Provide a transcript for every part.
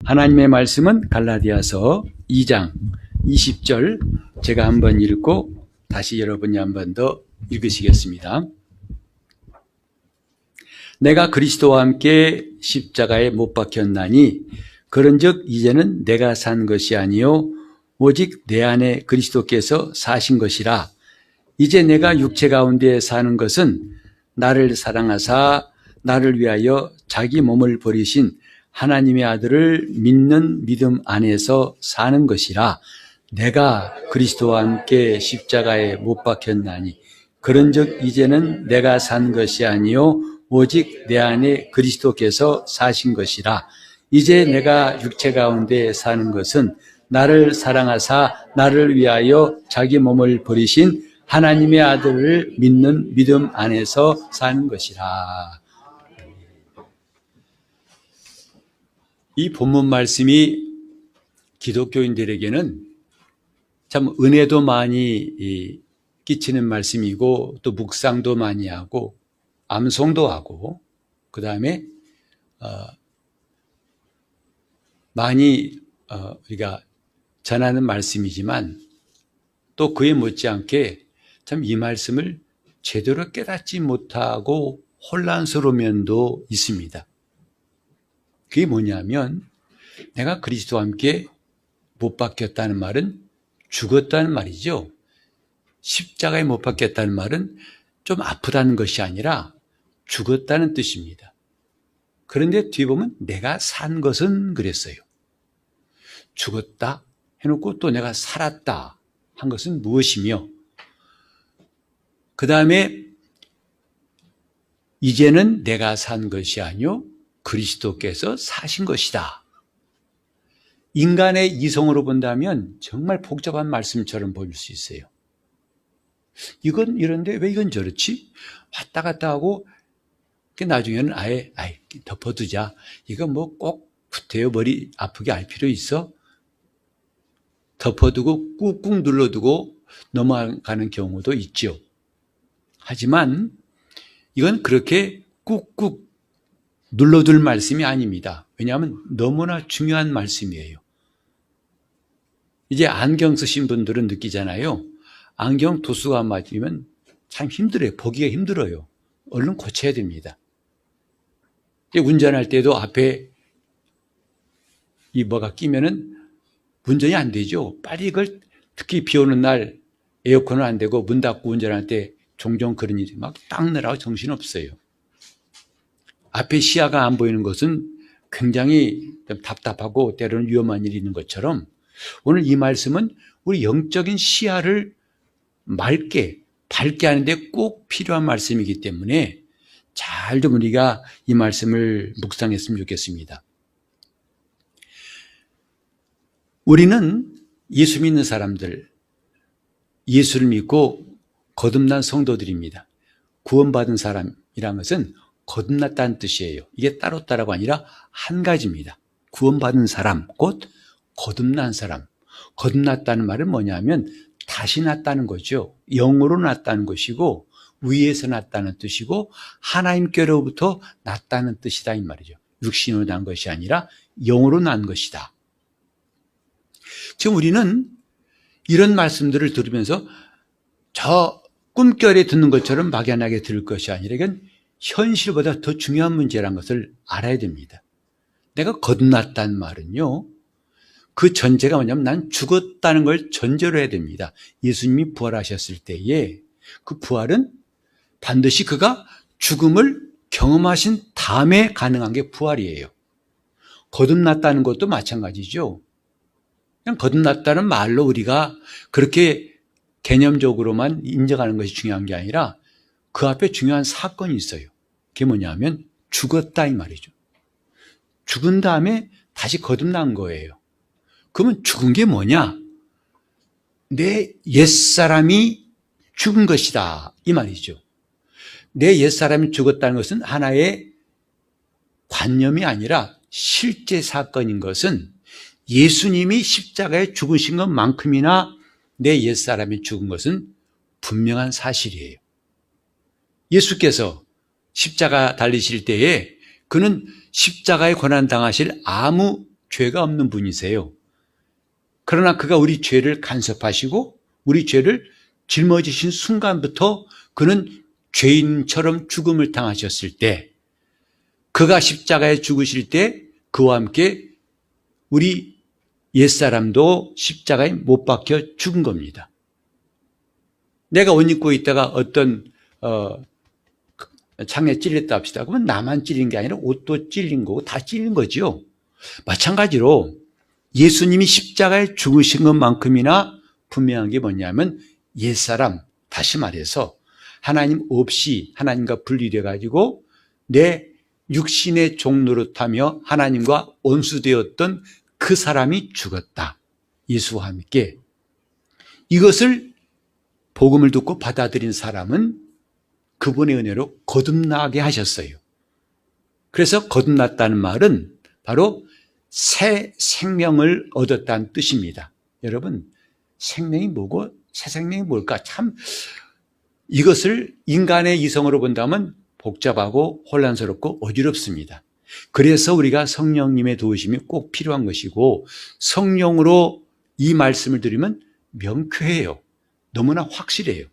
하나님의 말씀은 갈라디아서 2장 20절 제가 한번 읽고 다시 여러분이 한번 더 읽으시겠습니다. 내가 그리스도와 함께 십자가에 못 박혔나니 그런즉 이제는 내가 산 것이 아니요 오직 내 안에 그리스도께서 사신 것이라. 이제 내가 육체 가운데 사는 것은 나를 사랑하사 나를 위하여 자기 몸을 버리신 하나님의 아들을 믿는 믿음 안에서 사는 것이라. 내가 그리스도와 함께 십자가에 못 박혔나니 그런즉 이제는 내가 산 것이 아니요 오직 내 안에 그리스도께서 사신 것이라. 이제 내가 육체 가운데 사는 것은 나를 사랑하사 나를 위하여 자기 몸을 버리신 하나님의 아들을 믿는 믿음 안에서 사는 것이라. 이 본문 말씀이 기독교인들에게는 참 은혜도 많이 끼치는 말씀이고 또 묵상도 많이 하고 암송도 하고 그 다음에 많이 우리가 전하는 말씀이지만 또 그에 못지않게 참 이 말씀을 제대로 깨닫지 못하고 혼란스러운 면도 있습니다. 그게 뭐냐면 내가 그리스도와 함께 못 박혔다는 말은 죽었다는 말이죠. 십자가에 못 박혔다는 말은 좀 아프다는 것이 아니라 죽었다는 뜻입니다. 그런데 뒤에 보면 내가 산 것은 그랬어요. 죽었다 해놓고 또 내가 살았다 한 것은 무엇이며 그 다음에 이제는 내가 산 것이 아니요 그리스도께서 사신 것이다. 인간의 이성으로 본다면 정말 복잡한 말씀처럼 보일 수 있어요. 이건 이런데 왜 이건 저렇지? 왔다 갔다 하고 나중에는 아예 덮어두자. 이거 뭐 꼭 구태여 머리 아프게 할 필요 있어? 덮어두고 꾹꾹 눌러두고 넘어가는 경우도 있죠. 하지만 이건 그렇게 꾹꾹 눌러둘 말씀이 아닙니다. 왜냐하면 너무나 중요한 말씀이에요. 이제 안경 쓰신 분들은 느끼잖아요. 안경 도수가 맞으면 참 힘들어요. 보기가 힘들어요. 얼른 고쳐야 됩니다. 운전할 때도 앞에 이 뭐가 끼면은 운전이 안 되죠. 빨리 이걸 특히 비 오는 날 에어컨은 안 되고 문 닫고 운전할 때 종종 그런 일이 막 닦느라고 정신없어요. 앞에 시야가 안 보이는 것은 굉장히 답답하고 때로는 위험한 일이 있는 것처럼 오늘 이 말씀은 우리 영적인 시야를 밝게 하는데 꼭 필요한 말씀이기 때문에 잘 좀 우리가 이 말씀을 묵상했으면 좋겠습니다. 우리는 예수 믿는 사람들, 예수를 믿고 거듭난 성도들입니다. 구원받은 사람이란 것은 거듭났다는 뜻이에요. 이게 따로따로가 아니라 한 가지입니다. 구원받은 사람, 곧 거듭난 사람. 거듭났다는 말은 뭐냐면 다시 났다는 거죠. 영으로 났다는 것이고 위에서 났다는 뜻이고 하나님께로부터 났다는 뜻이다 이 말이죠. 육신으로 난 것이 아니라 영으로 난 것이다. 지금 우리는 이런 말씀들을 들으면서 저 꿈결에 듣는 것처럼 막연하게 들을 것이 아니라 이건 현실보다 더 중요한 문제라는 것을 알아야 됩니다. 내가 거듭났다는 말은요, 그 전제가 뭐냐면 난 죽었다는 걸 전제로 해야 됩니다. 예수님이 부활하셨을 때에 그 부활은 반드시 그가 죽음을 경험하신 다음에 가능한 게 부활이에요. 거듭났다는 것도 마찬가지죠. 그냥 거듭났다는 말로 우리가 그렇게 개념적으로만 인정하는 것이 중요한 게 아니라 그 앞에 중요한 사건이 있어요. 그게 뭐냐면 죽었다 이 말이죠. 죽은 다음에 다시 거듭난 거예요. 그러면 죽은 게 뭐냐? 내 옛사람이 죽은 것이다 이 말이죠. 내 옛사람이 죽었다는 것은 하나의 관념이 아니라 실제 사건인 것은 예수님이 십자가에 죽으신 것만큼이나 내 옛사람이 죽은 것은 분명한 사실이에요. 예수께서 십자가 달리실 때에 그는 십자가에 고난당하실 아무 죄가 없는 분이세요. 그러나 그가 우리 죄를 간섭하시고 우리 죄를 짊어지신 순간부터 그는 죄인처럼 죽음을 당하셨을 때, 그가 십자가에 죽으실 때 그와 함께 우리 옛사람도 십자가에 못 박혀 죽은 겁니다. 내가 옷 입고 있다가 어떤 창에 찔렸다 합시다. 그러면 나만 찔린 게 아니라 옷도 찔린 거고 다 찔린 거죠. 마찬가지로 예수님이 십자가에 죽으신 것만큼이나 분명한 게 뭐냐면 옛사람, 다시 말해서 하나님 없이 하나님과 분리돼 가지고 내 육신의 종노릇하며 하나님과 원수되었던 그 사람이 죽었다. 예수와 함께. 이것을 복음을 듣고 받아들인 사람은 그분의 은혜로 거듭나게 하셨어요. 그래서 거듭났다는 말은 바로 새 생명을 얻었다는 뜻입니다. 여러분, 생명이 뭐고 새 생명이 뭘까? 참 이것을 인간의 이성으로 본다면 복잡하고 혼란스럽고 어지럽습니다. 그래서 우리가 성령님의 도우심이 꼭 필요한 것이고, 성령으로 이 말씀을 들으면 명쾌해요. 너무나 확실해요.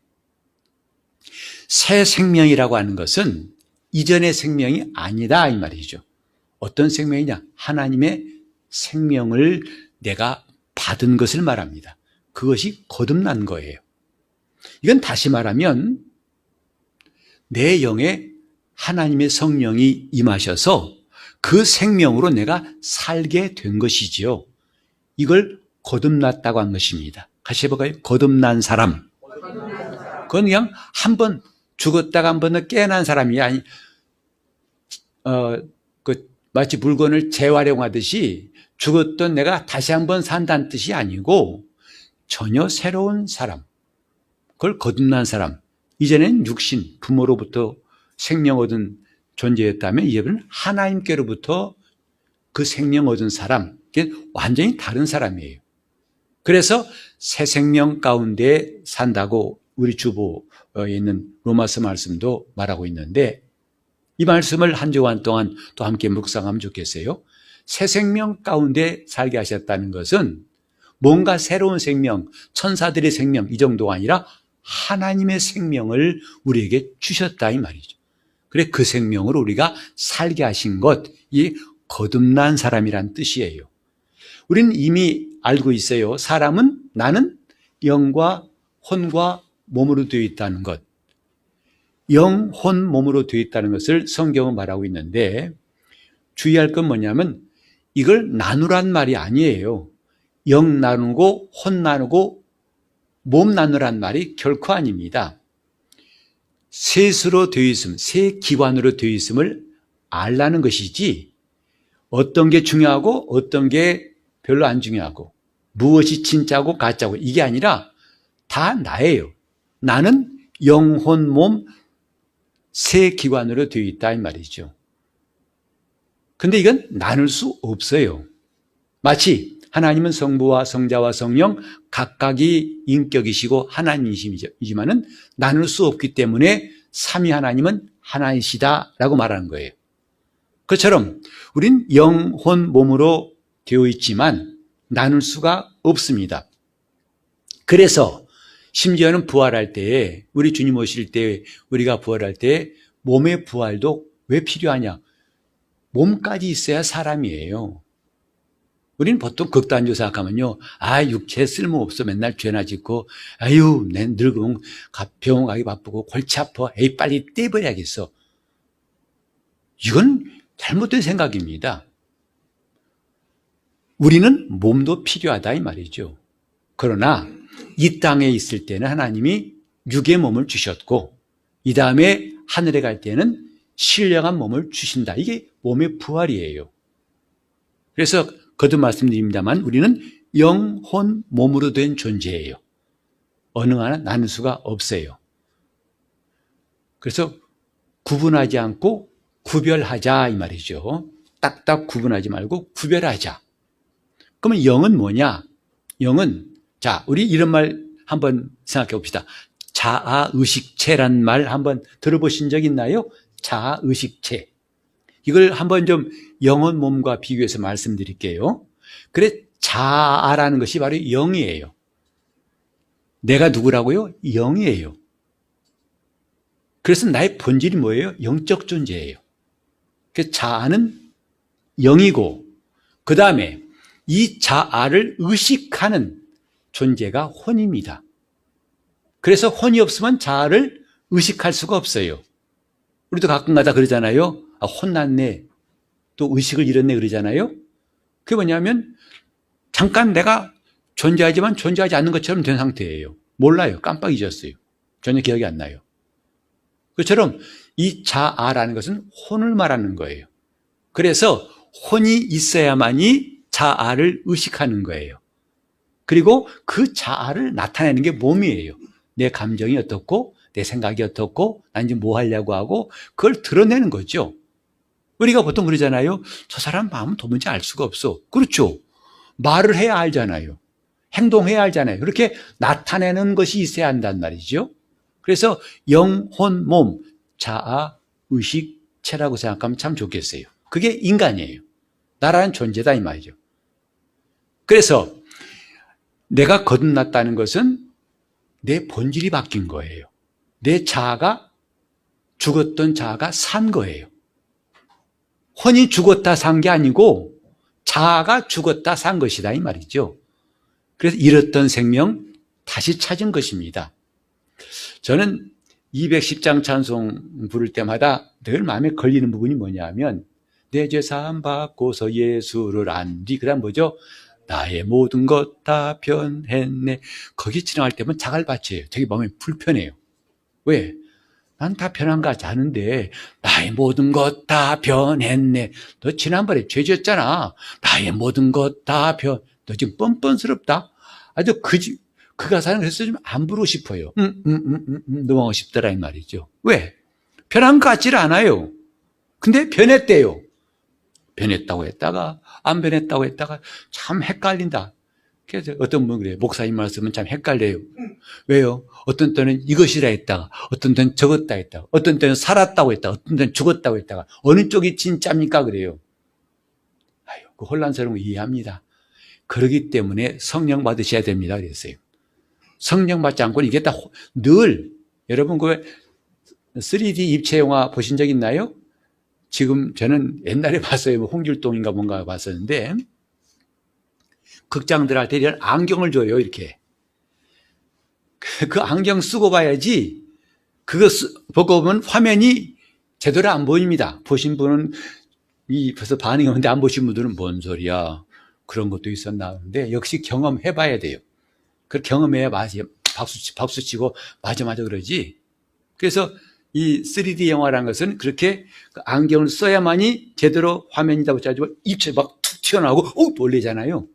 새 생명이라고 하는 것은 이전의 생명이 아니다 이 말이죠. 어떤 생명이냐? 하나님의 생명을 내가 받은 것을 말합니다. 그것이 거듭난 거예요. 이건 다시 말하면 내 영에 하나님의 성령이 임하셔서 그 생명으로 내가 살게 된 것이지요. 이걸 거듭났다고 한 것입니다. 같이 해볼까요? 거듭난 사람. 그건 그냥 한 번 죽었다가 한 번 더 깨어난 사람이 아니, 마치 물건을 재활용하듯이 죽었던 내가 다시 한 번 산다는 뜻이 아니고 전혀 새로운 사람. 그걸 거듭난 사람. 이전엔 육신, 부모로부터 생명 얻은 존재였다면 이제는 하나님께로부터 그 생명 얻은 사람. 이게 완전히 다른 사람이에요. 그래서 새 생명 가운데 산다고 우리 주보에 있는 로마서 말씀도 말하고 있는데, 이 말씀을 한 주간 동안 또 함께 묵상하면 좋겠어요. 새 생명 가운데 살게 하셨다는 것은 뭔가 새로운 생명, 천사들의 생명 이 정도가 아니라 하나님의 생명을 우리에게 주셨다 이 말이죠. 그래 그 생명으로 우리가 살게 하신 것, 이 거듭난 사람이란 뜻이에요. 우리는 이미 알고 있어요. 사람은, 나는 영과 혼과 몸으로 되어 있다는 것. 영, 혼, 몸으로 되어 있다는 것을 성경은 말하고 있는데, 주의할 건 뭐냐면 이걸 나누란 말이 아니에요. 영 나누고 혼 나누고 몸 나누란 말이 결코 아닙니다. 셋으로 되어 있음, 세 기관으로 되어 있음을 알라는 것이지, 어떤 게 중요하고 어떤 게 별로 안 중요하고 무엇이 진짜고 가짜고 이게 아니라 다 나예요. 나는 영혼, 몸 세 기관으로 되어 있다 이 말이죠. 근데 이건 나눌 수 없어요. 마치 하나님은 성부와 성자와 성령 각각이 인격이시고 하나님이시지만은 나눌 수 없기 때문에 삼위 하나님은 하나이시다라고 말하는 거예요. 그처럼 우린 영혼, 몸으로 되어 있지만 나눌 수가 없습니다. 그래서 심지어는 부활할 때에, 우리 주님 오실 때 우리가 부활할 때 몸의 부활도 왜 필요하냐? 몸까지 있어야 사람이에요. 우리는 보통 극단적으로 생각하면요, 육체 쓸모없어, 맨날 죄나 짓고, 내 늙으면 병원 가기 바쁘고 골치 아파, 빨리 떼버려야겠어. 이건 잘못된 생각입니다. 우리는 몸도 필요하다 이 말이죠. 그러나 이 땅에 있을 때는 하나님이 육의 몸을 주셨고, 이 다음에 하늘에 갈 때는 신령한 몸을 주신다. 이게 몸의 부활이에요. 그래서 거듭 말씀드립니다만 우리는 영, 혼, 몸으로 된 존재예요. 어느 하나 나눌 수가 없어요. 그래서 구분하지 않고 구별하자 이 말이죠. 딱딱 구분하지 말고 구별하자. 그러면 영은 뭐냐? 영은, 자, 우리 이런 말 한번 생각해 봅시다. 자아의식체란 말 한번 들어보신 적 있나요? 자아의식체. 이걸 한번 좀 영혼 몸과 비교해서 말씀드릴게요. 그래, 자아라는 것이 바로 영이에요. 내가 누구라고요? 영이에요. 그래서 나의 본질이 뭐예요? 영적 존재예요. 그래서 자아는 영이고, 그 다음에 이 자아를 의식하는 존재가 혼입니다. 그래서 혼이 없으면 자아를 의식할 수가 없어요. 우리도 가끔가다 그러잖아요. 아, 혼났네. 또 의식을 잃었네 그러잖아요. 그게 뭐냐면 잠깐 내가 존재하지만 존재하지 않는 것처럼 된 상태예요. 몰라요. 깜빡 잊었어요. 전혀 기억이 안 나요. 그처럼 이 자아라는 것은 혼을 말하는 거예요. 그래서 혼이 있어야만이 자아를 의식하는 거예요. 그리고 그 자아를 나타내는 게 몸이에요. 내 감정이 어떻고 내 생각이 어떻고 난 이제 뭐 하려고 하고 그걸 드러내는 거죠. 우리가 보통 그러잖아요. 저 사람 마음은 도무지 알 수가 없어. 그렇죠. 말을 해야 알잖아요. 행동해야 알잖아요. 그렇게 나타내는 것이 있어야 한단 말이죠. 그래서 영, 혼, 몸, 자아, 의식, 체라고 생각하면 참 좋겠어요. 그게 인간이에요. 나라는 존재다 이 말이죠. 그래서 내가 거듭났다는 것은 내 본질이 바뀐 거예요. 내 자아가 죽었던 자아가 산 거예요. 혼이 죽었다 산 게 아니고 자아가 죽었다 산 것이다 이 말이죠. 그래서 잃었던 생명 다시 찾은 것입니다. 저는 210장 찬송 부를 때마다 늘 마음에 걸리는 부분이 뭐냐면 내 죄 사함 받고서 예수를 안 뒤 그다음 뭐죠? 나의 모든 것 다 변했네. 거기 지나갈 때면 자갈밭이에요. 되게 마음이 불편해요. 왜? 난 다 변한 것 같지 않은데 나의 모든 것 다 변했네. 너 지난번에 죄 지었잖아. 나의 모든 것 다 너 지금 뻔뻔스럽다. 아주 그 가사는 그래서 좀 안 부르고 싶어요. 넘어가고 싶더라 이 말이죠. 왜? 변한 것 같지를 않아요. 근데 변했대요. 변했다고 했다가 안 변했다고 했다가 참 헷갈린다. 그래서 어떤 분은 그래요. 목사님 말씀은 참 헷갈려요. 왜요? 어떤 때는 이것이라 했다가 어떤 때는 저것다 했다가 어떤 때는 살았다고 했다가 어떤 때는 죽었다고 했다가 어느 쪽이 진짜입니까? 그래요. 아유, 그 혼란스러운 거 이해합니다. 그러기 때문에 성령 받으셔야 됩니다. 그랬어요. 성령 받지 않고는 이게 다 늘 여러분 그 3D 입체 영화 보신 적 있나요? 지금 저는 옛날에 봤어요. 홍길동인가 뭔가 봤었는데 극장들한테 이런 안경을 줘요. 이렇게. 그 안경 쓰고 봐야지 그거 보고 보면 화면이 제대로 안 보입니다. 보신 분은 벌써 반응이 오는데 안 보신 분들은 뭔 소리야. 그런 것도 있었나 하는데 역시 경험해 봐야 돼요. 그 경험해야 박수 치고 맞아 그러지. 그래서 이 3D 영화라는 것은 그렇게 안경을 써야만이 제대로 화면이다 붙여가지고 입체 막 툭 튀어나오고 놀래잖아요.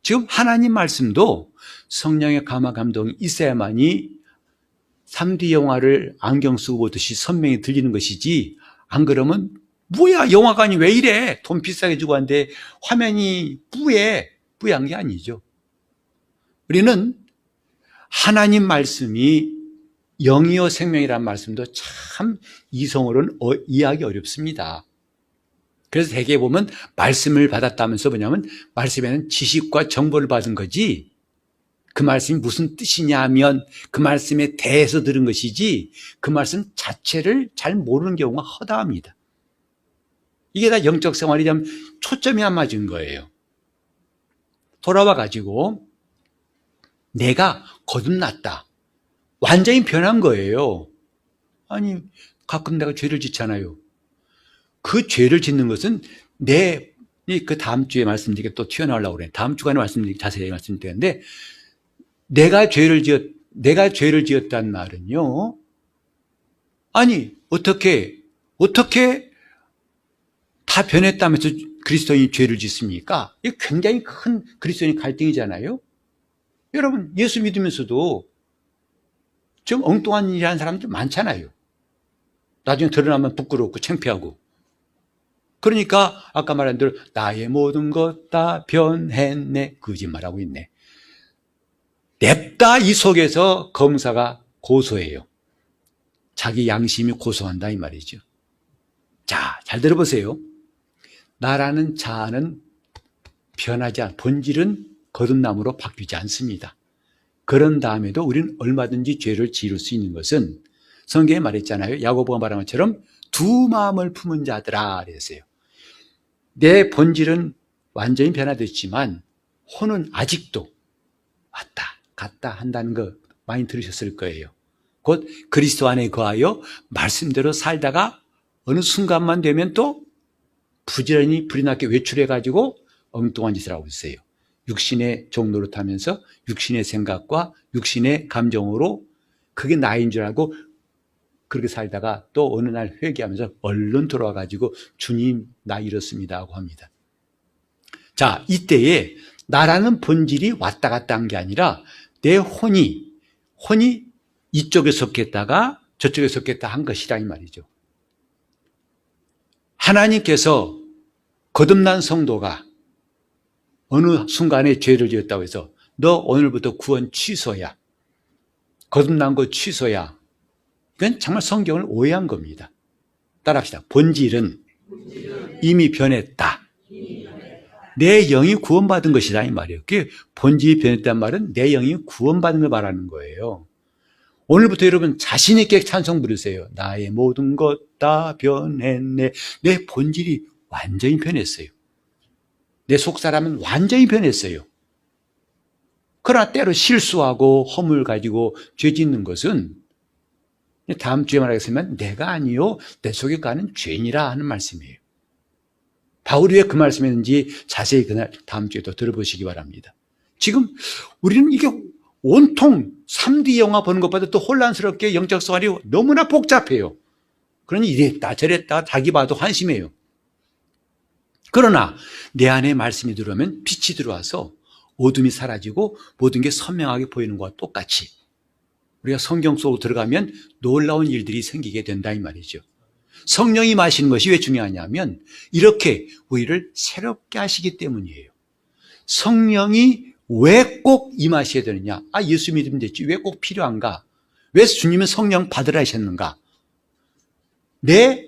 지금 하나님 말씀도 성령의 감화 감동이 있어야만이 3D 영화를 안경 쓰고 보듯이 선명히 들리는 것이지 안 그러면 뭐야 영화관이 왜 이래 돈 비싸게 주고 하는데 화면이 뿌연 게 아니죠. 우리는 하나님 말씀이 영이요 생명이라는 말씀도 참 이성으로는 이해하기 어렵습니다. 그래서 대개 보면 말씀을 받았다면서 뭐냐면 말씀에는 지식과 정보를 받은 거지 그 말씀이 무슨 뜻이냐면 그 말씀에 대해서 들은 것이지 그 말씀 자체를 잘 모르는 경우가 허다합니다. 이게 다 영적 생활이 좀 초점이 안 맞은 거예요. 돌아와 가지고 내가 거듭났다. 완전히 변한 거예요. 아니 가끔 내가 죄를 짓잖아요. 그 죄를 짓는 것은 그 다음 주에 말씀드리게 또 튀어나오려고 그래요. 다음 주간에 자세히 말씀드리는데 내가 죄를 지었단 말은요. 아니 어떻게 다 변했다면서 그리스도인이 죄를 짓습니까? 이게 굉장히 큰 그리스도인 갈등이잖아요. 여러분 예수 믿으면서도 좀 엉뚱한 일을 하는 사람들 많잖아요. 나중에 드러나면 부끄럽고 창피하고. 그러니까 아까 말한 대로 나의 모든 것 다 변했네. 거짓말하고 있네. 냅다 이 속에서 검사가 고소해요. 자기 양심이 고소한다 이 말이죠. 자, 잘 들어보세요. 나라는 자아는 변하지 않, 본질은 거듭남으로 바뀌지 않습니다. 그런 다음에도 우리는 얼마든지 죄를 지을 수 있는 것은 성경에 말했잖아요. 야고보가 말한 것처럼 두 마음을 품은 자들아 그랬어요. 내 본질은 완전히 변화됐지만 혼은 아직도 왔다 갔다 한다는 거 많이 들으셨을 거예요. 곧 그리스도 안에 거하여 말씀대로 살다가 어느 순간만 되면 또 부지런히 불이 나게 외출해가지고 엉뚱한 짓을 하고 있어요. 육신의 종로를 타면서 육신의 생각과 육신의 감정으로 그게 나인 줄 알고 그렇게 살다가 또 어느 날 회개하면서 얼른 돌아와가지고 주님 나 이렇습니다 하고 합니다. 자, 이때에 나라는 본질이 왔다 갔다 한 게 아니라 내 혼이 이쪽에 속했다가 저쪽에 속했다 한 것이라 이 말이죠. 하나님께서 거듭난 성도가 어느 순간에 죄를 지었다고 해서 너 오늘부터 구원 취소야. 거듭난 거 취소야. 이건 정말 성경을 오해한 겁니다. 따라합시다. 본질은 이미 변했다. 내 영이 구원받은 것이다 이 말이에요. 그게 본질이 변했다는 말은 내 영이 구원받은 걸 말하는 거예요. 오늘부터 여러분 자신 있게 찬송 부르세요. 나의 모든 것 다 변했네. 내 본질이 완전히 변했어요. 내 속사람은 완전히 변했어요. 그러나 때로 실수하고 허물 가지고 죄 짓는 것은 다음 주에 말하겠지만 내가 아니요 내 속에 가는 죄인이라 하는 말씀이에요. 바울이 왜 그 말씀했는지 자세히 그날 다음 주에 또 들어보시기 바랍니다. 지금 우리는 이게 온통 3D 영화 보는 것보다 또 혼란스럽게 영적 생활이 너무나 복잡해요. 그러니 이랬다 저랬다 자기 봐도 한심해요. 그러나 내 안에 말씀이 들어오면 빛이 들어와서 어둠이 사라지고 모든 게 선명하게 보이는 것과 똑같이 우리가 성경 속으로 들어가면 놀라운 일들이 생기게 된다 이 말이죠. 성령이 마시는 것이 왜 중요하냐면 이렇게 우리를 새롭게 하시기 때문이에요. 성령이 왜 꼭 임하셔야 되느냐? 예수 믿으면 됐지. 왜 꼭 필요한가? 왜 주님은 성령 받으라 하셨는가? 내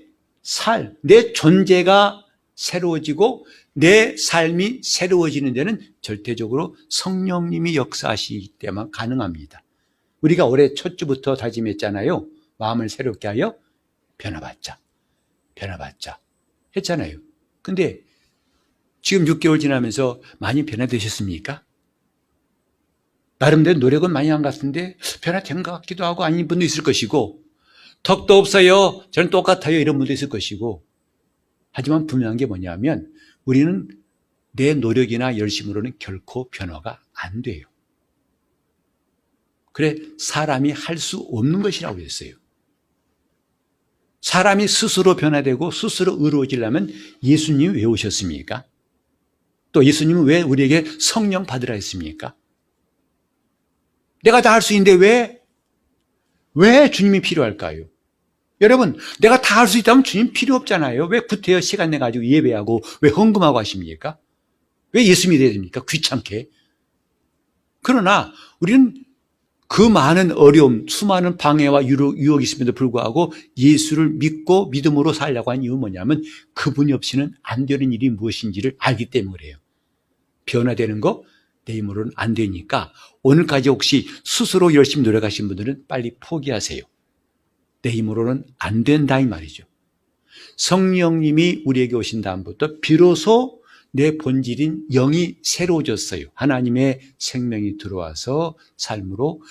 존재가 새로워지고 내 삶이 새로워지는 데는 절대적으로 성령님이 역사하시기 때문에 가능합니다. 우리가 올해 첫 주부터 다짐했잖아요. 마음을 새롭게 하여 변화받자 했잖아요. 근데 지금 6개월 지나면서 많이 변화되셨습니까? 나름대로 노력은 많이 한 것 같은데 변화된 것 같기도 하고 아닌 분도 있을 것이고 턱도 없어요. 저는 똑같아요. 이런 분도 있을 것이고 하지만 분명한 게 뭐냐면 우리는 내 노력이나 열심으로는 결코 변화가 안 돼요. 그래 사람이 할 수 없는 것이라고 했어요. 사람이 스스로 변화되고 스스로 의로워지려면 예수님이 왜 오셨습니까? 또 예수님은 왜 우리에게 성령 받으라 했습니까? 내가 다 할 수 있는데 왜 주님이 필요할까요? 여러분, 내가 다 할 수 있다면 주님 필요 없잖아요. 왜 구태여 시간 내가지고 예배하고 왜 헌금하고 하십니까? 왜 예수 믿어야 됩니까? 귀찮게. 그러나 우리는 그 많은 어려움, 수많은 방해와 유혹이 있음에도 불구하고 예수를 믿고 믿음으로 살려고 한 이유는 뭐냐면 그분이 없이는 안 되는 일이 무엇인지를 알기 때문에 그래요. 변화되는 거 내 힘으로는 안 되니까 오늘까지 혹시 스스로 열심히 노력하신 분들은 빨리 포기하세요. 내 힘으로는 안 된다 이 말이죠. 성령님이 우리에게 오신 다음부터 비로소 내 본질인 영이 새로워졌어요. 하나님의 생명이 들어와서 삶으로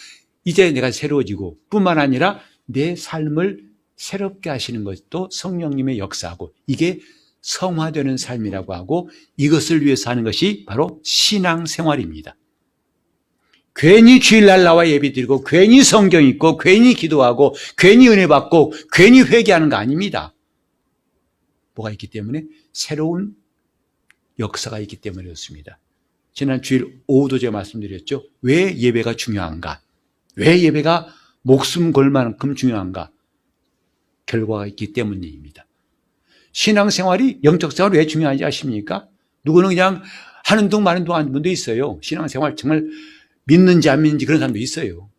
이제 내가 새로워지고 뿐만 아니라 내 삶을 새롭게 하시는 것도 성령님의 역사하고 이게 성화되는 삶이라고 하고 이것을 위해서 하는 것이 바로 신앙생활입니다. 괜히 주일날 나와 예배드리고 괜히 성경 읽고 괜히 기도하고 괜히 은혜 받고 괜히 회개하는 거 아닙니다. 뭐가 있기 때문에 새로운 역사가 있기 때문에 그렇습니다. 지난 주일 오후도 제가 말씀드렸죠. 왜 예배가 중요한가? 왜 예배가 목숨 걸 만큼 중요한가? 결과가 있기 때문입니다. 신앙생활이 영적 생활이 왜 중요한지 아십니까? 누구는 그냥 하는 둥 마는 둥 하는 분도 있어요. 신앙생활 정말 믿는지 안 믿는지 그런 사람도 있어요.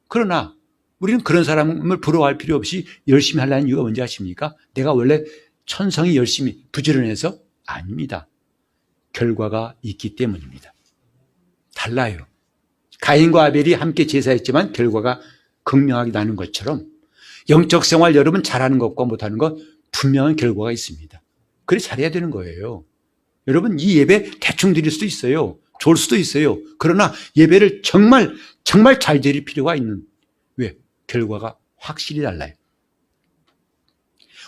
그러나 우리는 그런 사람을 부러워할 필요 없이 열심히 하려는 이유가 뭔지 아십니까? 내가 원래 천성이 열심히 부지런해서? 아닙니다. 결과가 있기 때문입니다. 달라요. 가인과 아벨이 함께 제사했지만 결과가 극명하게 나는 것처럼 영적 생활 여러분 잘하는 것과 못하는 것 분명한 결과가 있습니다. 그래 잘해야 되는 거예요. 여러분 이 예배 대충 드릴 수도 있어요. 좋을 수도 있어요. 그러나 예배를 정말 잘 드릴 필요가 있는, 왜? 결과가 확실히 달라요.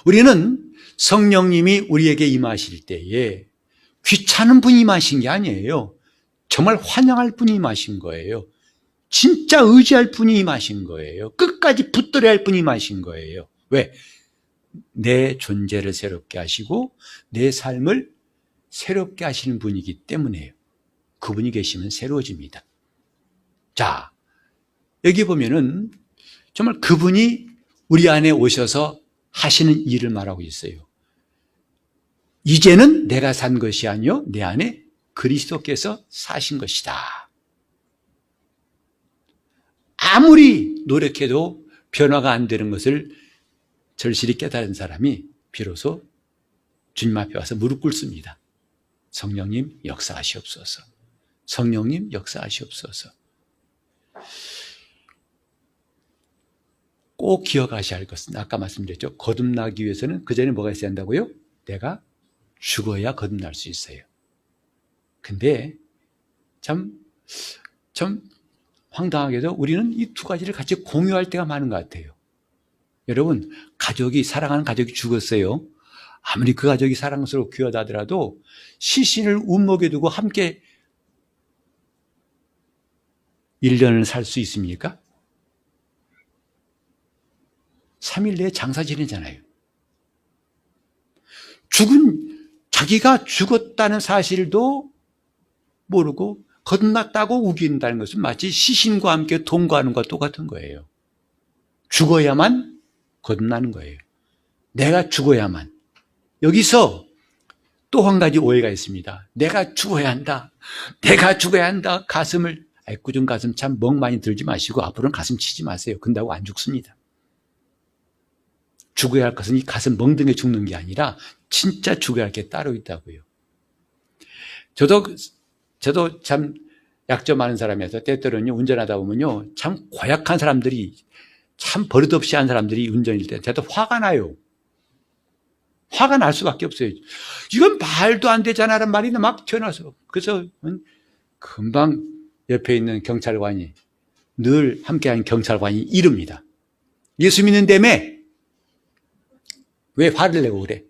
우리는 성령님이 우리에게 임하실 때에 귀찮은 분이 임하신 게 아니에요. 정말 환영할 분이 임하신 거예요. 진짜 의지할 분이 임하신 거예요. 끝까지 붙들어야 할 분이 임하신 거예요. 왜? 내 존재를 새롭게 하시고 내 삶을 새롭게 하시는 분이기 때문에요. 그분이 계시면 새로워집니다. 자, 여기 보면은 정말 그분이 우리 안에 오셔서 하시는 일을 말하고 있어요. 이제는 내가 산 것이 아니요 내 안에 그리스도께서 사신 것이다. 아무리 노력해도 변화가 안 되는 것을 절실히 깨달은 사람이 비로소 주님 앞에 와서 무릎 꿇습니다. 성령님 역사하시옵소서. 성령님 역사하시옵소서. 꼭 기억하셔야 할 것은 아까 말씀드렸죠. 거듭나기 위해서는 그 전에 뭐가 있어야 한다고요? 내가 죽어야 거듭날 수 있어요. 근데 참 황당하게도 우리는 이 두 가지를 같이 공유할 때가 많은 것 같아요. 여러분, 사랑하는 가족이 죽었어요. 아무리 그 가족이 사랑스럽고 귀하다더라도 시신을 운목에 두고 함께 1년을 살 수 있습니까? 3일 내에 장사 지내잖아요. 자기가 죽었다는 사실도 모르고 거듭났다고 우긴다는 것은 마치 시신과 함께 동거하는 것과 똑같은 거예요. 죽어야만 거듭나는 거예요. 내가 죽어야만. 여기서 또 한 가지 오해가 있습니다. 내가 죽어야 한다. 내가 죽어야 한다. 애꿎은 가슴 참 멍 많이 들지 마시고 앞으로는 가슴 치지 마세요. 근다고 안 죽습니다. 죽어야 할 것은 이 가슴 멍등에 죽는 게 아니라 진짜 죽어야 할 게 따로 있다고요. 저도 참 약점 많은 사람이어서 때때로는요, 운전하다 보면요, 참 고약한 사람들이, 참 버릇없이 한 사람들이 운전일 때 저도 화가 나요. 화가 날 수밖에 없어요. 이건 말도 안 되잖아라는 말이 막 튀어나와서. 그래서 금방 옆에 있는 경찰관이, 늘 함께하는 경찰관이 이릅니다. 예수 믿는다며 왜 화를 내고 그래?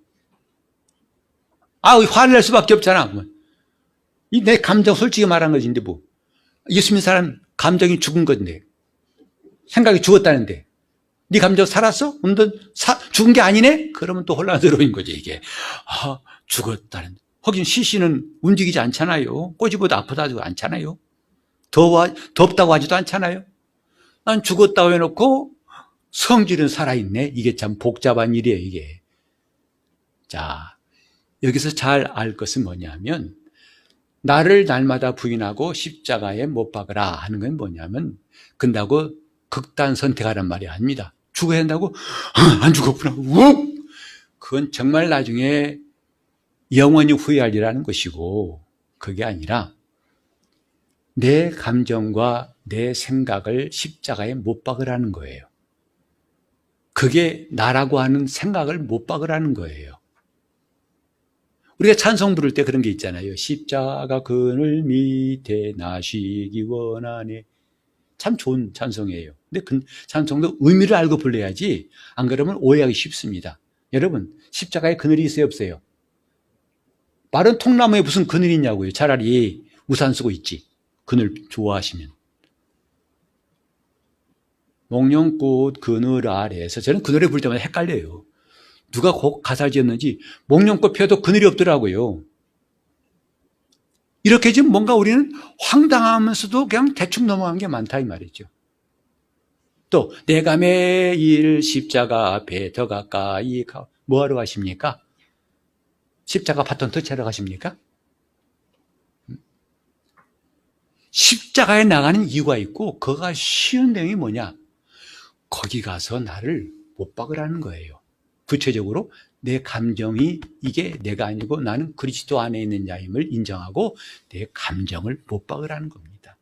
화를 낼 수밖에 없잖아. 이 내 감정 솔직히 말한 것인데 뭐. 예수 믿는 사람 감정이 죽은 건데. 생각이 죽었다는데. 네 감정 살았어? 죽은 게 아니네? 그러면 또 혼란스러운 거지, 이게. 죽었다는. 하긴 시신은 움직이지 않잖아요. 꼬집어도 아프다고 않잖아요. 덥다고 하지도 않잖아요. 난 죽었다고 해놓고 성질은 살아있네. 이게 참 복잡한 일이에요, 이게. 자, 여기서 잘 알 것은 뭐냐면, 나를 날마다 부인하고 십자가에 못 박으라 하는 건 뭐냐면, 근다고 극단 선택하란 말이 아닙니다. 죽어야 한다고? 안 죽었구나. 그건 정말 나중에 영원히 후회할 일이라는 것이고, 그게 아니라 내 감정과 내 생각을 십자가에 못 박으라는 거예요. 그게 나라고 하는 생각을 못 박으라는 거예요. 우리가 찬송 부를 때 그런 게 있잖아요. 십자가 그늘 밑에 나시기 원하네. 참 좋은 찬송이에요. 근데 그 찬송도 의미를 알고 불러야지, 안 그러면 오해하기 쉽습니다. 여러분, 십자가에 그늘이 있어요, 없어요? 마른 통나무에 무슨 그늘이 있냐고요. 차라리 우산 쓰고 있지. 그늘 좋아하시면. 목련꽃 그늘 아래에서, 저는 그 노래 부를 때마다 헷갈려요. 누가 곡 가사를 지었는지 목련꽃 펴도 그늘이 없더라고요. 이렇게 지금 뭔가 우리는 황당하면서도 그냥 대충 넘어간 게 많다 이 말이죠. 또 내가 매일 십자가 앞에 더 가까이 뭐하러 가십니까? 십자가 바톤 터치하러 가십니까? 십자가에 나가는 이유가 있고, 그가 쉬운 내용이 뭐냐? 거기 가서 나를 못 박으라는 거예요. 구체적으로 내 감정이 이게 내가 아니고 나는 그리스도 안에 있는 자임을 인정하고 내 감정을 못 박으라는 겁니다.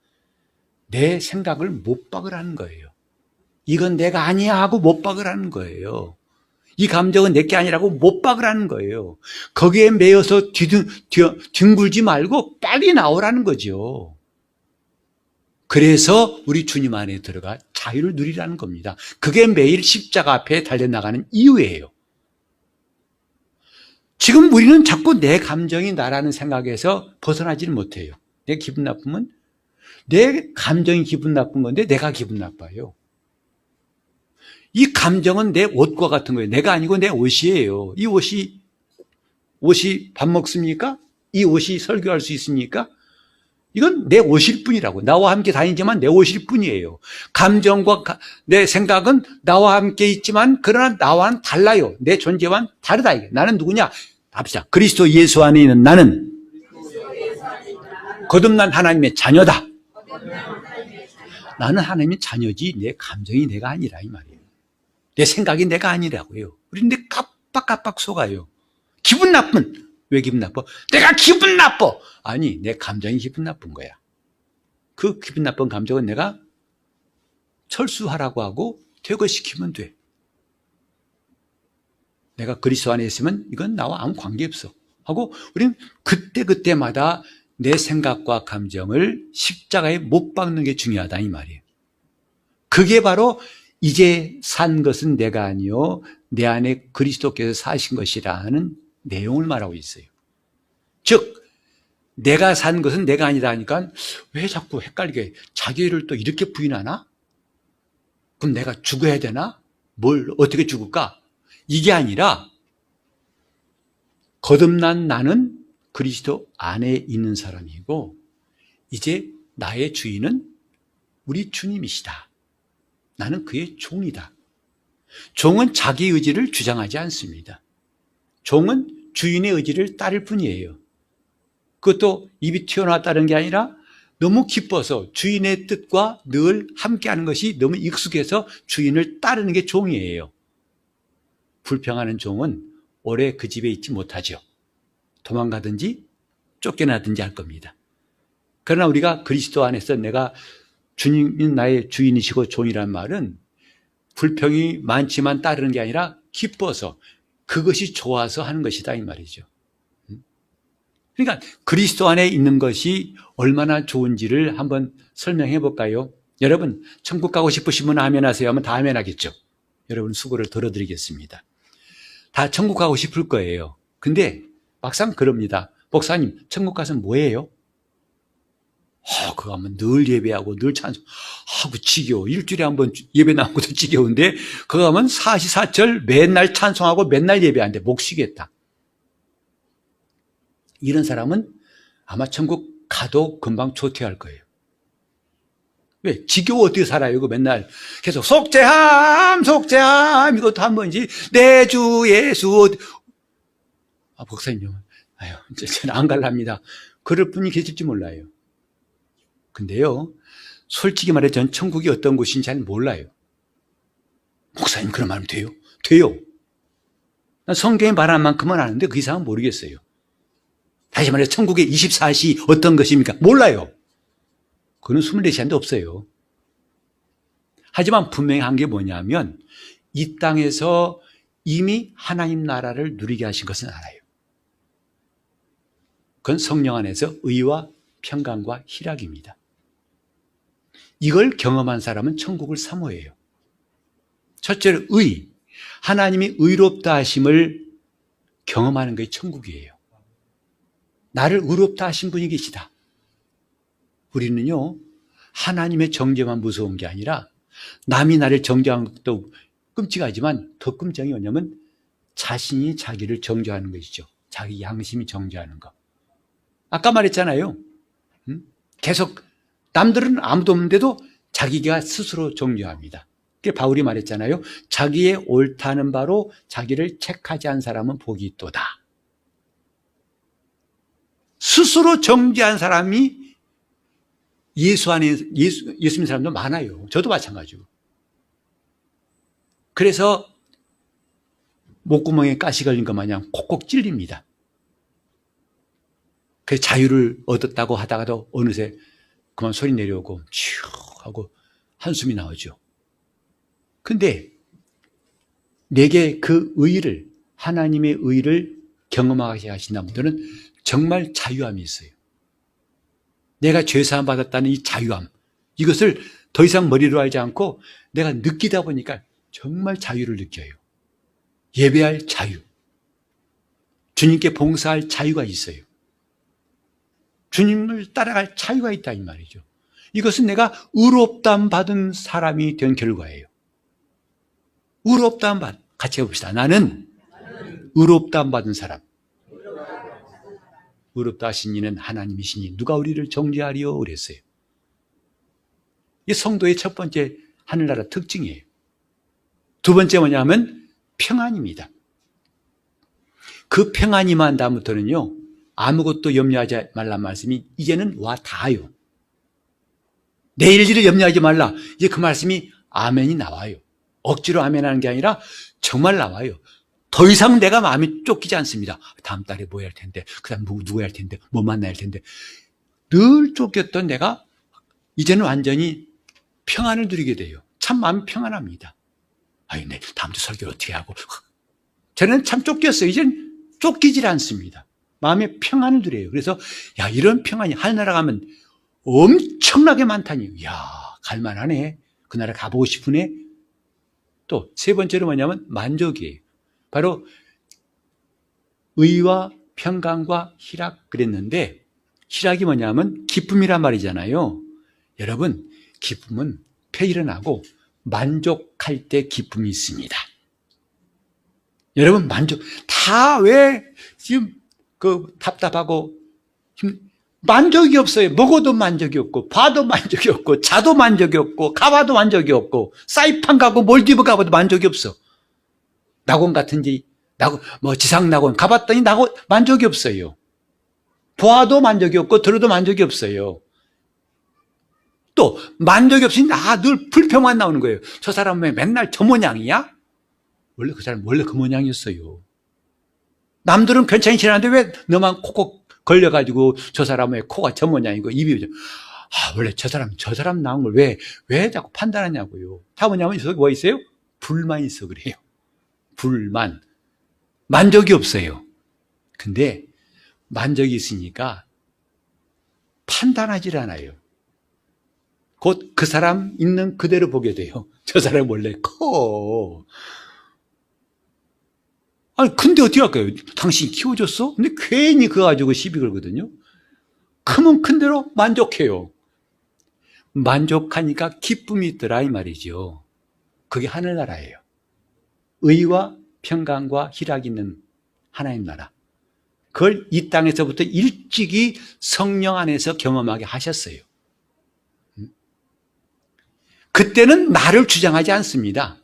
내 생각을 못 박으라는 거예요. 이건 내가 아니야 하고 못 박으라는 거예요. 이 감정은 내게 아니라고 못 박으라는 거예요. 거기에 매여서 뒹굴지 말고 빨리 나오라는 거죠. 그래서 우리 주님 안에 들어가 자유를 누리라는 겁니다. 그게 매일 십자가 앞에 달려나가는 이유예요. 지금 우리는 자꾸 내 감정이 나라는 생각에서 벗어나지는 못해요. 내 기분 나쁘면 내 감정이 기분 나쁜 건데 내가 기분 나빠요. 이 감정은 내 옷과 같은 거예요. 내가 아니고 내 옷이에요. 이 옷이 밥 먹습니까? 이 옷이 설교할 수 있습니까? 이건 내 옷일 뿐이라고. 나와 함께 다니지만 내 옷일 뿐이에요. 감정과 내 생각은 나와 함께 있지만 그러나 나와는 달라요. 내 존재와는 다르다. 나는 누구냐? 합시다. 그리스도 예수 안에 있는 나는 거듭난 하나님의 자녀다. 나는 하나님의 자녀지 내 감정이 내가 아니라 이 말이에요. 내 생각이 내가 아니라고요. 우리는 내 깜빡깜빡 속아요. 기분 나쁜. 왜 기분 나빠? 내가 기분 나빠. 아니, 내 감정이 기분 나쁜 거야. 그 기분 나쁜 감정은 내가 철수하라고 하고 퇴거시키면 돼. 내가 그리스도 안에 있으면 이건 나와 아무 관계없어 하고 우리는 그때그때마다 내 생각과 감정을 십자가에 못 박는 게 중요하다 이 말이에요. 그게 바로 이제 산 것은 내가 아니요 내 안에 그리스도께서 사신 것이라는 내용을 말하고 있어요. 즉 내가 산 것은 내가 아니다 하니까 왜 자꾸 헷갈리게 자기를 또 이렇게 부인하나? 그럼 내가 죽어야 되나? 뭘 어떻게 죽을까? 이게 아니라 거듭난 나는 그리스도 안에 있는 사람이고 이제 나의 주인은 우리 주님이시다. 나는 그의 종이다. 종은 자기 의지를 주장하지 않습니다. 종은 주인의 의지를 따를 뿐이에요. 그것도 입이 튀어나왔다는 게 아니라 너무 기뻐서 주인의 뜻과 늘 함께하는 것이 너무 익숙해서 주인을 따르는 게 종이에요. 불평하는 종은 오래 그 집에 있지 못하죠. 도망가든지 쫓겨나든지 할 겁니다. 그러나 우리가 그리스도 안에서 내가 주님이 나의 주인이시고 종이란 말은 불평이 많지만 따르는 게 아니라 기뻐서 그것이 좋아서 하는 것이다 이 말이죠. 그러니까 그리스도 안에 있는 것이 얼마나 좋은지를 한번 설명해 볼까요? 여러분 천국 가고 싶으시면 아멘 하세요 하면 다 아멘 하겠죠. 여러분 수고를 덜어드리겠습니다. 다 천국 가고 싶을 거예요. 근데 막상 그럽니다. 목사님 천국 가서 뭐해요? 그거 하면 늘 예배하고 늘 찬송 하고 지겨워. 일주일에 한 번 예배 나온 것도 지겨운데 그거 하면 사시사철 맨날 찬송하고 맨날 예배하는데 목 쉬겠다. 이런 사람은 아마 천국 가도 금방 초퇴할 거예요. 왜? 지겨워 어떻게 살아요? 이거 맨날 계속 속죄함 이것도 한 번이지 내 주 예수 목사님 아유 이제 저는 안 갈랍니다. 그럴 분이 계실지 몰라요. 근데요 솔직히 말해 전 천국이 어떤 곳인지 잘 몰라요. 목사님 그런 말하면 돼요? 돼요. 난 성경에 말한 만큼은 아는데 그 이상은 모르겠어요. 다시 말해 천국의 24시 어떤 것입니까? 몰라요. 그건 24시간도 없어요. 하지만 분명히 한 게 뭐냐면 이 땅에서 이미 하나님 나라를 누리게 하신 것은 알아요. 그건 성령 안에서 의와 평강과 희락입니다. 이걸 경험한 사람은 천국을 사모해요. 첫째로 의, 하나님이 의롭다 하심을 경험하는 것이 천국이에요. 나를 의롭다 하신 분이 계시다. 우리는요 하나님의 정죄만 무서운 게 아니라 남이 나를 정죄하는 것도 끔찍하지만 더 끔찍한 게 뭐냐면 자신이 자기를 정죄하는 것이죠. 자기 양심이 정죄하는 것. 아까 말했잖아요. 계속 남들은 아무도 없는데도 자기가 스스로 정죄합니다. 그게 바울이 말했잖아요. 자기의 옳다는 바로 자기를 책하지 않은 사람은 복이 있도다. 스스로 정죄한 사람이 예수 안에 예수 믿는 사람도 많아요. 저도 마찬가지고. 그래서 목구멍에 가시 걸린 것 마냥 콕콕 찔립니다. 그 자유를 얻었다고 하다가도 어느새 그만 소리 내려오고 치 하고 한숨이 나오죠. 근데 내게 그 의를, 하나님의 의를 경험하게 하신 분들은 정말 자유함이 있어요. 내가 죄사함 받았다는 이 자유함, 이것을 더 이상 머리로 알지 않고 내가 느끼다 보니까 정말 자유를 느껴요. 예배할 자유, 주님께 봉사할 자유가 있어요. 주님을 따라갈 자유가 있다 이 말이죠. 이것은 내가 의롭다함 받은 사람이 된 결과예요. 의롭다함 받, 같이 해봅시다. 나는 의롭다함 받은 사람. 의롭다 하신 이는 하나님이시니 누가 우리를 정죄하리요 그랬어요. 이 성도의 첫 번째 하늘나라 특징이에요. 두 번째 뭐냐면 평안입니다. 그 평안이만 다음부터는요, 아무것도 염려하지 말란 말씀이 이제는 와 닿아요. 내일 일을 염려하지 말라. 이제 그 말씀이 아멘이 나와요. 억지로 아멘하는 게 아니라 정말 나와요. 더 이상 내가 마음이 쫓기지 않습니다. 다음 달에 뭐 해야 할 텐데, 그 다음 누구 해야 할 텐데, 뭐 만나야 할 텐데. 늘 쫓겼던 내가 이제는 완전히 평안을 누리게 돼요. 참 마음이 평안합니다. 아유, 네, 다음 주 설교를 어떻게 하고. 저는 참 쫓겼어요. 이제는 쫓기질 않습니다. 마음의 평안을 누려요. 그래서, 야, 이런 평안이 하늘나라 가면 엄청나게 많다니. 야, 갈만하네. 그 나라 가보고 싶으네. 또, 세 번째로 뭐냐면 만족이에요. 바로, 의와 평강과 희락 그랬는데, 희락이 뭐냐면 기쁨이란 말이잖아요. 여러분, 기쁨은 폐일어나고 만족할 때 기쁨이 있습니다. 여러분, 다 왜 지금 답답하고 만족이 없어요. 먹어도 만족이 없고, 봐도 만족이 없고, 자도 만족이 없고, 가봐도 만족이 없고, 사이판 가고 몰디브 가봐도 만족이 없어. 낙원 같은지, 지상 낙원 가봤더니 만족이 없어요. 보아도 만족이 없고, 들어도 만족이 없어요. 또, 만족이 없으니, 늘 불평만 나오는 거예요. 저 사람 왜 맨날 저 모양이야? 원래 그 사람 원래 그 모양이었어요. 남들은 괜찮이 지나는데 왜 너만 콕콕 걸려가지고 저 사람 왜 코가 저 모양이고 입이 원래 저 사람 나온 걸 왜 자꾸 판단하냐고요. 다 뭐냐면 여기 뭐 있어요? 불만이 있어 그래요. 불만. 만족이 없어요. 근데 만족이 있으니까 판단하질 않아요. 곧 그 사람 있는 그대로 보게 돼요. 저 사람 원래 커. 아니, 근데 어떻게 할까요? 당신이 키워줬어? 근데 괜히 그거 가지고 시비 걸거든요. 크면 큰 대로 만족해요. 만족하니까 기쁨이 있더라, 이 말이죠. 그게 하늘나라예요. 의와 평강과 희락이 있는 하나님 나라. 그걸 이 땅에서부터 일찍이 성령 안에서 경험하게 하셨어요. 그때는 나를 주장하지 않습니다.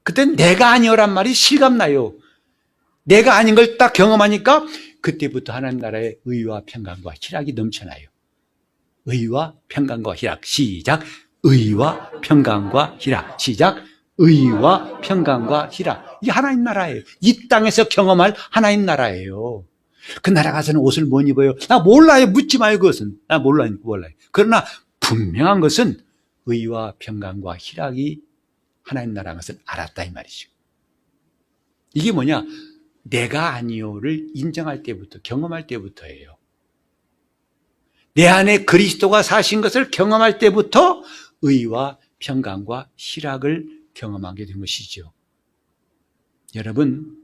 그때는 내가 아니오란 말이 실감나요. 내가 아닌 걸 딱 경험하니까 그때부터 하나님 나라의 의와 평강과 희락이 넘쳐나요. 의와 평강과 희락. 시작. 의와 평강과 희락. 시작. 의와 평강과 희락. 이게 하나님 나라예요. 이 땅에서 경험할 하나님 나라예요. 그 나라 가서는 옷을 못 입어요. 나 몰라요. 묻지 마요. 그것은. 나 몰라요. 그러나 분명한 것은 의와 평강과 희락이 하나님 나라인 것을 알았다 이 말이죠. 이게 뭐냐? 내가 아니요를 인정할 때부터, 경험할 때부터예요. 내 안에 그리스도가 사신 것을 경험할 때부터 의와 평강과 희락을 경험하게 된 것이죠. 여러분,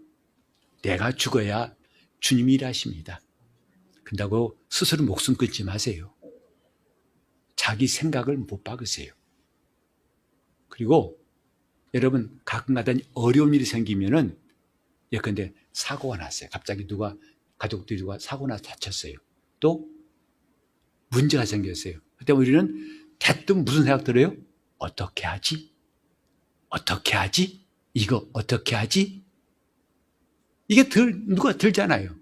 내가 죽어야 주님이 일하십니다. 그런다고 스스로 목숨 끊지 마세요. 자기 생각을 못 박으세요. 그리고 여러분, 가끔가다 어려운 일이 생기면은, 예컨대 사고가 났어요. 갑자기 가족들이 사고 나서 다쳤어요. 또, 문제가 생겼어요. 그때 우리는 대뜸 무슨 생각 들어요? 어떻게 하지? 어떻게 하지? 이거 어떻게 하지? 이게 누가 들잖아요.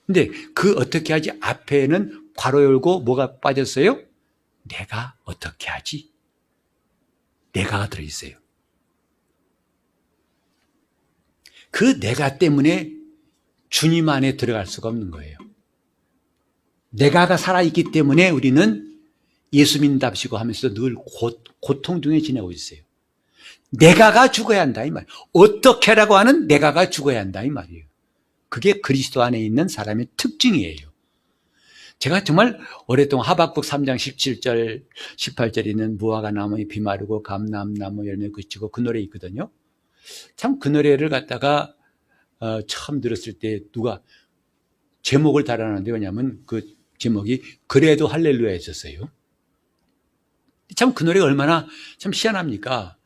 근데 그 어떻게 하지 앞에는 괄호 열고 뭐가 빠졌어요? 내가 어떻게 하지? 내가가 들어있어요. 그 내가 때문에 주님 안에 들어갈 수가 없는 거예요. 내가가 살아있기 때문에 우리는 예수 믿는답시고 하면서 늘 고통 중에 지내고 있어요. 내가가 죽어야 한다 이 말이에요. 어떻게라고 하는 내가가 죽어야 한다 이 말이에요. 그게 그리스도 안에 있는 사람의 특징이에요. 제가 정말 오랫동안 하박국 3장 17절 18절에 있는 무화과 나무에 비 마르고 감람나무 열매 그치고 그 노래 있거든요. 참 그 노래를 갖다가 처음 들었을 때 누가 제목을 달아놨는데 왜냐하면 그 제목이 그래도 할렐루야였었어요. 참 그 노래가 얼마나 참 희한합니까?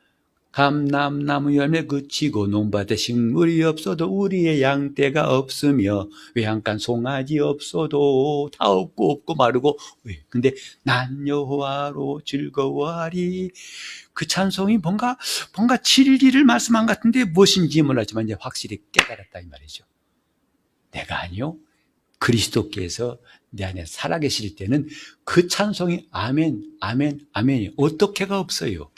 감람나무 열매 그치고 논밭에 식물이 없어도 우리의 양떼가 없으며 외양간 송아지 없어도 다 없고 마르고 왜? 근데 난 여호와로 즐거워하리. 그 찬송이 뭔가 진리를 말씀한 것 같은데 무엇인지 몰랐지만 이제 확실히 깨달았다 이 말이죠. 내가 아니요 그리스도께서 내 안에 살아계실 때는 그 찬송이 아멘 아멘 아멘이 어떻게가 없어요.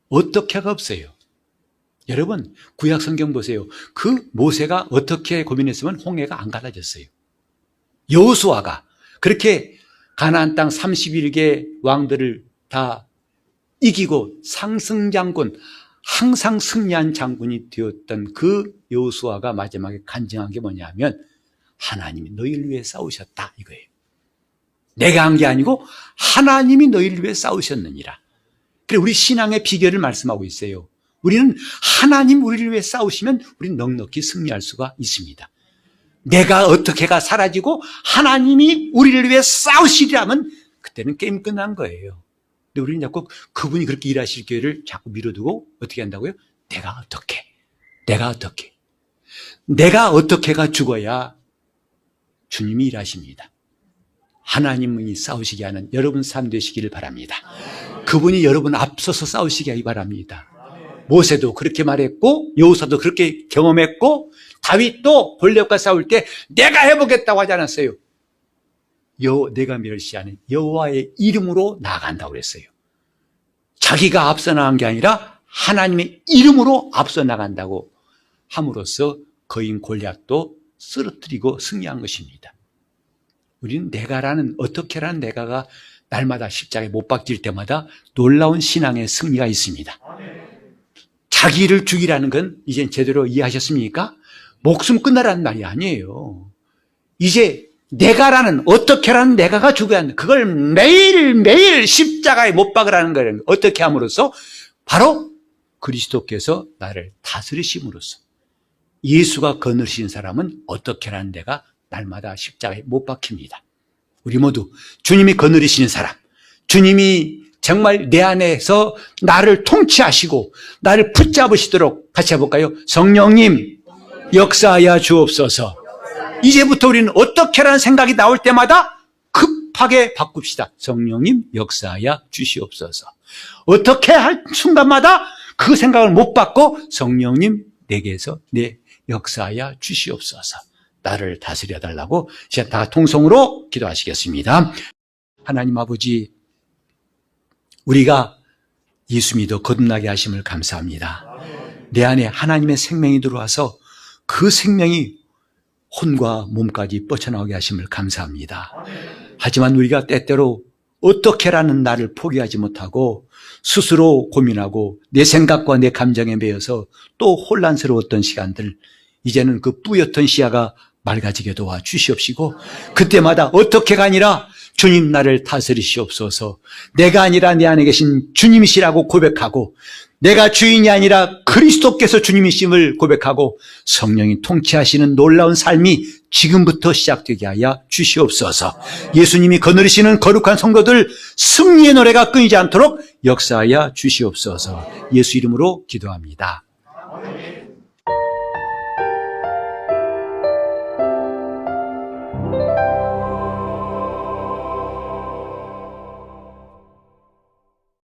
어떻게가 없어요. 여러분 구약 성경 보세요. 그 모세가 어떻게 고민했으면 홍해가 안 갈라졌어요. 여호수아가 그렇게 가나안 땅 31개 왕들을 다 이기고 상승장군 항상 승리한 장군이 되었던 그 여호수아가 마지막에 간증한 게 뭐냐면 하나님이 너희를 위해 싸우셨다 이거예요. 내가 한 게 아니고 하나님이 너희를 위해 싸우셨느니라. 그래 우리 신앙의 비결을 말씀하고 있어요. 우리는 하나님 우리를 위해 싸우시면 우리는 넉넉히 승리할 수가 있습니다. 내가 어떻게가 사라지고 하나님이 우리를 위해 싸우시리라면 그때는 게임 끝난 거예요. 근데 우리는 자꾸 그분이 그렇게 일하실 기회를 자꾸 미뤄두고 어떻게 한다고요? 내가 어떻게가 죽어야 주님이 일하십니다. 하나님이 싸우시게 하는 여러분 삶 되시기를 바랍니다. 그분이 여러분 앞서서 싸우시게 하기 바랍니다. 모세도 그렇게 말했고 여호수아도 그렇게 경험했고 다윗도 골리앗과 싸울 때 내가 해보겠다고 하지 않았어요. 내가 멸시하는 여호와의 이름으로 나아간다고 그랬어요. 자기가 앞서 나간 게 아니라 하나님의 이름으로 앞서 나간다고 함으로써 거인 골리앗도 쓰러뜨리고 승리한 것입니다. 우리는 내가라는 어떻게라는 내가가 날마다 십자가에 못 박힐 때마다 놀라운 신앙의 승리가 있습니다. 자기를 죽이라는 건 이젠 제대로 이해하셨습니까? 목숨 끝나라는 말이 아니에요. 이제 내가라는 어떻게라는 내가가 죽어야 한다. 그걸 매일매일 십자가에 못 박으라는 거예요. 어떻게 함으로써? 바로 그리스도께서 나를 다스리심으로써. 예수가 거느리신 사람은 어떻게라는 내가 날마다 십자가에 못 박힙니다. 우리 모두 주님이 거느리시는 사람, 주님이 정말 내 안에서 나를 통치하시고 나를 붙잡으시도록 같이 해볼까요? 성령님 역사하여 주옵소서. 이제부터 우리는 어떻게라는 생각이 나올 때마다 급하게 바꿉시다. 성령님 역사하여 주시옵소서. 어떻게 할 순간마다 그 생각을 못 바꿔 성령님 내게서 내 역사하여 주시옵소서. 나를 다스려 달라고 이제 다 통성으로 기도하시겠습니다. 하나님 아버지, 우리가 예수 믿어 거듭나게 하심을 감사합니다. 내 안에 하나님의 생명이 들어와서 그 생명이 혼과 몸까지 뻗쳐나오게 하심을 감사합니다. 하지만 우리가 때때로 어떻게라는 나를 포기하지 못하고 스스로 고민하고 내 생각과 내 감정에 매여서 또 혼란스러웠던 시간들, 이제는 그 뿌옇던 시야가 맑아지게 도와 주시옵시고 그때마다 어떻게가 아니라 주님 나를 다스리시옵소서. 내가 아니라 내 안에 계신 주님이시라고 고백하고 내가 주인이 아니라 그리스도께서 주님이심을 고백하고 성령이 통치하시는 놀라운 삶이 지금부터 시작되게 하여 주시옵소서. 예수님이 거느리시는 거룩한 성도들 승리의 노래가 끊이지 않도록 역사하여 주시옵소서. 예수 이름으로 기도합니다.